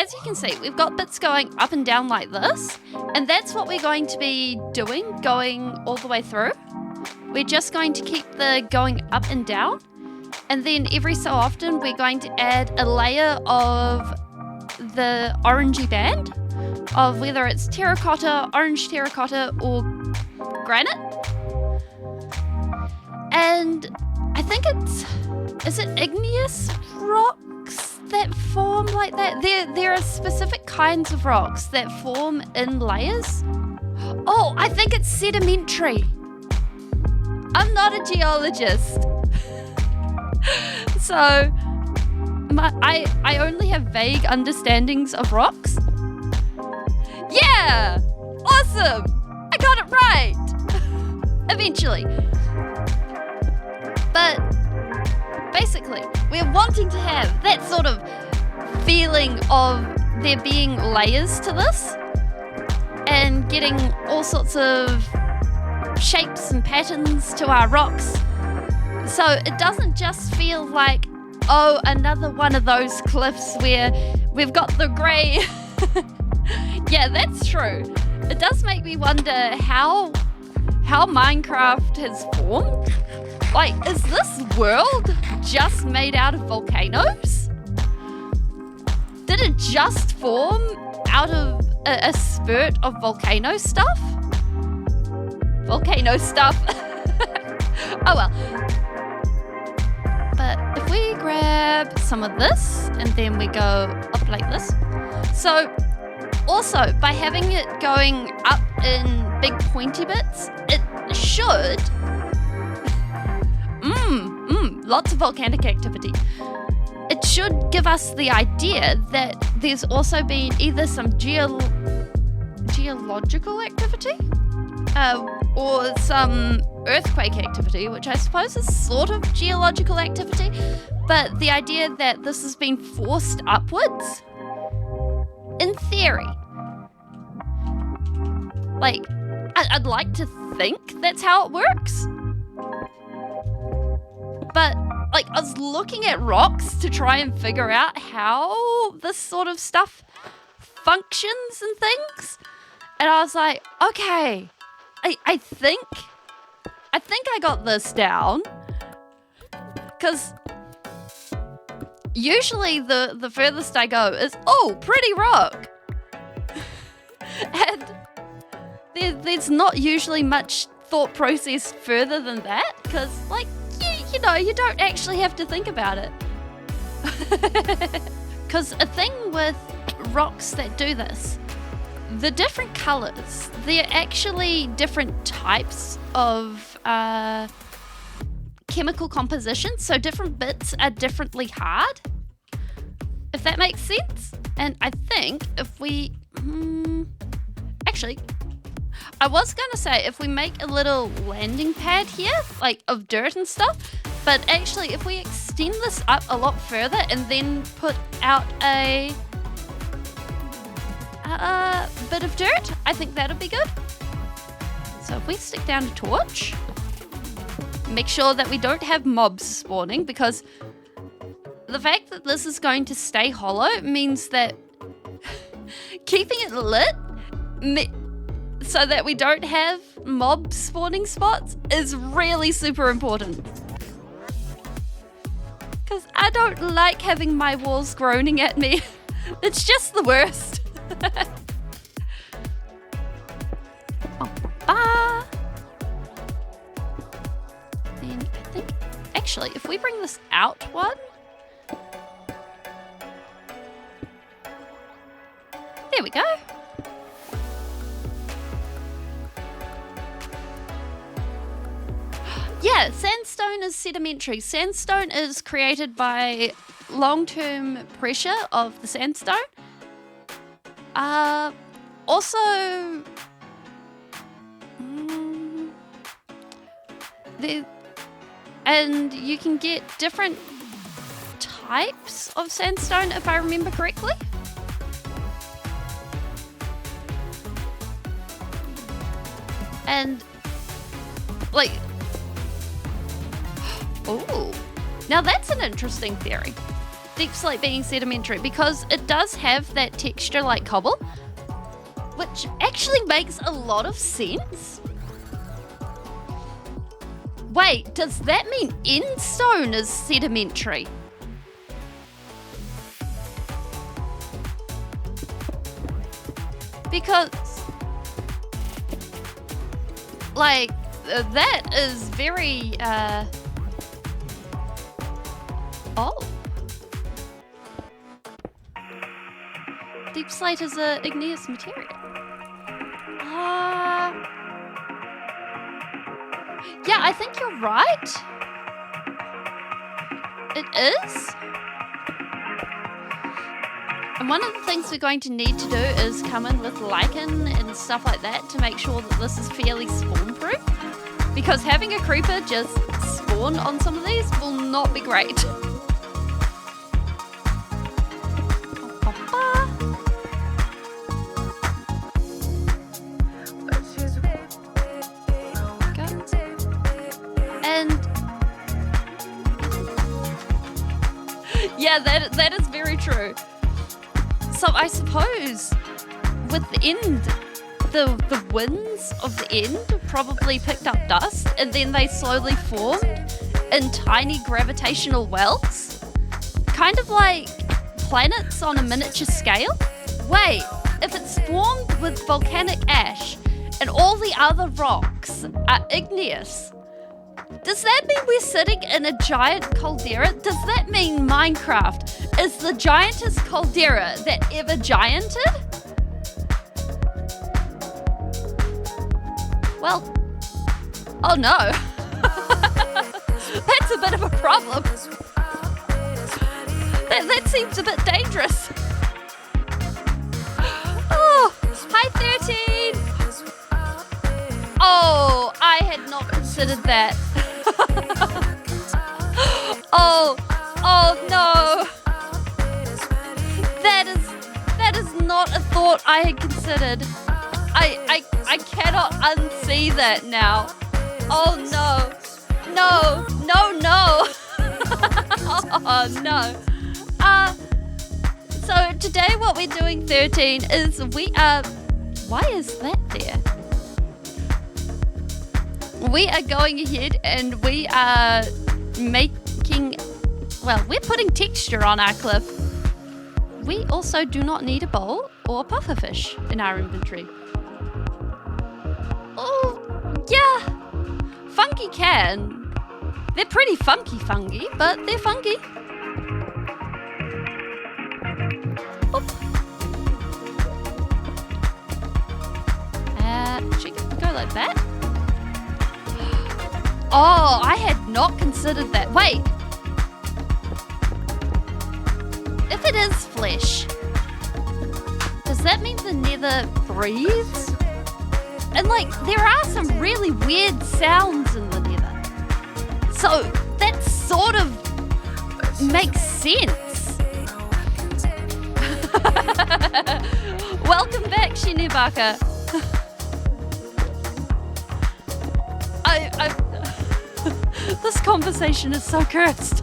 as you can see, we've got bits going up and down like this, and that's what we're going to be doing, going all the way through. We're just going to keep the going up and down, and then every so often we're going to add a layer of the orangey band, of whether it's terracotta, orange terracotta, or granite. And I think is it igneous rocks that form like that? There are specific kinds of rocks that form in layers. Oh, I think it's sedimentary. I'm not a geologist. So I only have vague understandings of rocks. Yeah! Awesome! I got it right! Eventually. But basically, we're wanting to have that sort of feeling of there being layers to this and getting all sorts of shapes and patterns to our rocks. So it doesn't just feel like, oh, another one of those cliffs where we've got the grey. Yeah, that's true. It does make me wonder how Minecraft has formed. Like, is this world just made out of volcanoes? Did it just form out of a spurt of volcano stuff? Volcano stuff. Oh well. But if we grab some of this and then we go up like this. So also, by having it going up in big pointy bits, it should... lots of volcanic activity. It should give us the idea that there's also been either some geological activity or some earthquake activity, which I suppose is sort of geological activity, but the idea that this has been forced upwards, in theory. Like, I'd like to think that's how it works. But, like, I was looking at rocks to try and figure out how this sort of stuff functions and things. And I was like, okay, I think I got this down. Because usually the furthest I go is, oh, pretty rock. And there's not usually much thought process further than that. Because, like, you know, you don't actually have to think about it. Because a thing with rocks that do this, the different colours, they're actually different types of chemical composition, so different bits are differently hard, if that makes sense. And I think if we... actually, I was going to say if we make a little landing pad here, like of dirt and stuff, but actually if we extend this up a lot further and then put out a bit of dirt, I think that'll be good. So if we stick down a torch, make sure that we don't have mobs spawning, because the fact that this is going to stay hollow means that keeping it lit so that we don't have mob spawning spots is really super important. Because I don't like having my walls groaning at me. It's just the worst. Then I think, actually, if we bring this out one, there we go. Yeah, sandstone is sedimentary. Sandstone is created by long-term pressure of the sandstone. Also, and you can get different types of sandstone, if I remember correctly. And, like, oh, now that's an interesting theory. deep slate being sedimentary because it does have that texture like cobble, which actually makes a lot of sense. Wait, does that mean end stone is sedimentary? Because, like, that is very, oh. Deep slate is a igneous material. Yeah, I think you're right. It is. And one of the things we're going to need to do is come in with lichen and stuff like that to make sure that this is fairly spawn-proof. Because having a creeper just spawn on some of these will not be great. Yeah, that is very true. So I suppose with the end, the winds of the end probably picked up dust and then they slowly formed in tiny gravitational welts. Kind of like planets on a miniature scale. Wait, if it's formed with volcanic ash and all the other rocks are igneous, does that mean we're sitting in a giant caldera? Does that mean Minecraft is the giantest caldera that ever gianted? Well, oh no. That's a bit of a problem. That seems a bit dangerous. Oh, hi 13. Oh, I had not considered that. Oh no. That is not a thought I had considered. I cannot unsee that now. Oh no. No. Oh no. So today what we're doing 13 is we are, why is that there? We are going ahead and we are making, well, we're putting texture on our cliff. We also do not need a bowl or pufferfish in our inventory. Oh, yeah, fungi can. They're pretty funky fungi, but they're funky. Oop. Should we go like that? Oh, I had not considered that. Wait. If it is flesh, does that mean the nether breathes? And like, there are some really weird sounds in the nether. So that sort of makes sense. Welcome back, Shinebaka. This conversation is so cursed.